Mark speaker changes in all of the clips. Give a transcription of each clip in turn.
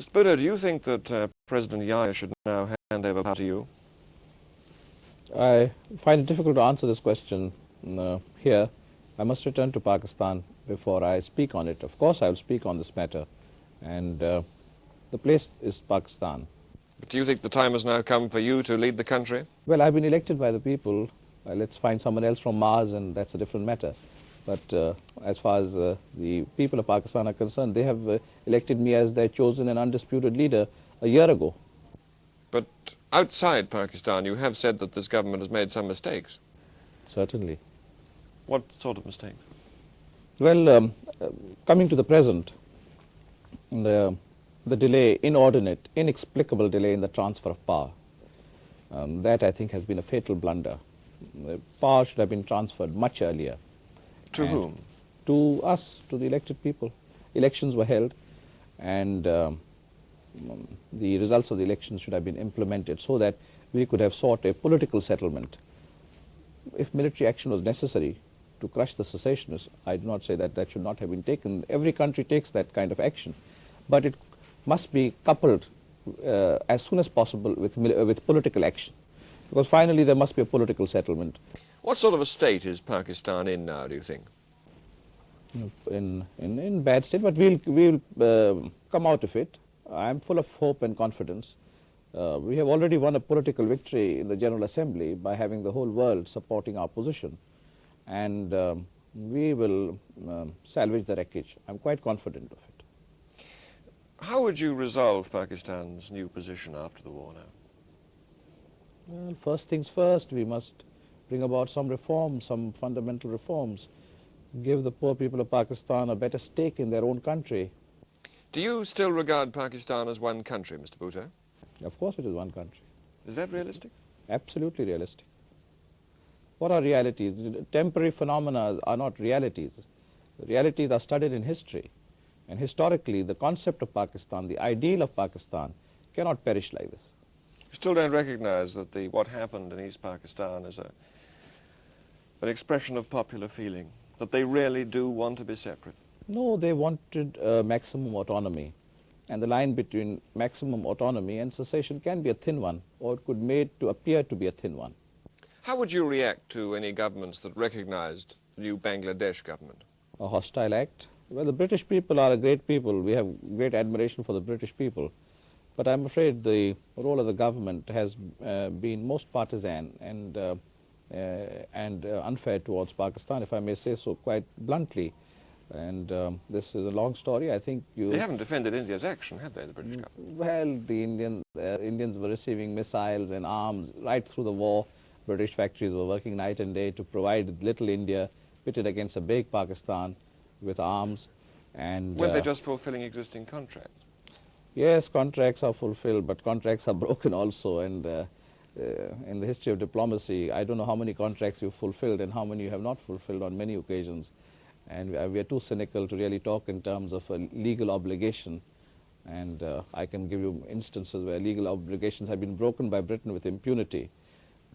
Speaker 1: Mr. Bhutto, do you think that President Yahya should now hand over power to you?
Speaker 2: I find it difficult to answer this question here. I must return to Pakistan before I speak on it. Of course, I will speak on this matter, and the place is Pakistan.
Speaker 1: But do you think the time has now come for you to lead the country?
Speaker 2: Well, I've been elected by the people. Let's find someone else from Mars, and that's a different matter. But as far as the people of Pakistan are concerned, they have elected me as their chosen and undisputed leader a year ago.
Speaker 1: But outside Pakistan, you have said that this government has made some mistakes.
Speaker 2: Certainly.
Speaker 1: What sort of mistakes?
Speaker 2: Well, coming to the present, the delay, inordinate, inexplicable delay in the transfer of power, that I think has been a fatal blunder. The power should have been transferred much earlier.
Speaker 1: To whom?
Speaker 2: To us, to the elected people. Elections were held, and the results of the elections should have been implemented so that we could have sought a political settlement. If military action was necessary to crush the secessionists, I do not say that that should not have been taken. Every country takes that kind of action, but it must be coupled as soon as possible with political action, because finally there must be a political settlement.
Speaker 1: What sort of a state is Pakistan in now, do you think?
Speaker 2: In bad state, but we'll come out of it. I'm full of hope and confidence. We have already won a political victory in the General Assembly by having the whole world supporting our position, and we will salvage the wreckage. I'm quite confident of it.
Speaker 1: How would you resolve Pakistan's new position after the war now?
Speaker 2: Well, first things first, we must bring about some reforms, some fundamental reforms, give the poor people of Pakistan a better stake in their own country.
Speaker 1: Do you still regard Pakistan as one country, Mr. Bhutto?
Speaker 2: Of course it is one country.
Speaker 1: Is that realistic?
Speaker 2: Absolutely realistic. What are realities? Temporary phenomena are not realities. Realities are studied in history. And historically, the concept of Pakistan, the ideal of Pakistan, cannot perish like this.
Speaker 1: You still don't recognize that what happened in East Pakistan is an expression of popular feeling, that they really do want to be separate?
Speaker 2: No, they wanted maximum autonomy. And the line between maximum autonomy and secession can be a thin one, or it could be made to appear to be a thin one.
Speaker 1: How would you react to any governments that recognized the new Bangladesh government?
Speaker 2: A hostile act? Well, the British people are a great people. We have great admiration for the British people. But I'm afraid the role of the government has been most partisan and unfair towards Pakistan, if I may say so quite bluntly. And this is a long story. I think
Speaker 1: They haven't defended India's action, have they, the British government?
Speaker 2: Well, the Indians were receiving missiles and arms right through the war. British factories were working night and day to provide little India pitted against a big Pakistan with arms. And
Speaker 1: weren't they just fulfilling existing contracts?
Speaker 2: Yes, contracts are fulfilled, but contracts are broken also. And in the history of diplomacy, I don't know how many contracts you've fulfilled and how many you have not fulfilled on many occasions. And we are too cynical to really talk in terms of a legal obligation. And I can give you instances where legal obligations have been broken by Britain with impunity.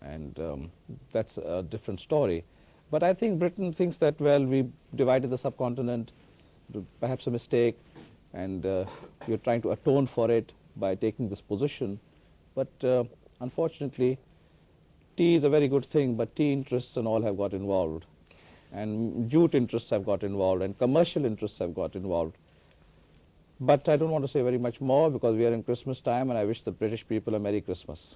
Speaker 2: And that's a different story. But I think Britain thinks that, well, we divided the subcontinent, perhaps a mistake, and you're trying to atone for it by taking this position. But unfortunately, tea is a very good thing, but tea interests and all have got involved. And jute interests have got involved, and commercial interests have got involved. But I don't want to say very much more because we are in Christmas time, and I wish the British people a Merry Christmas.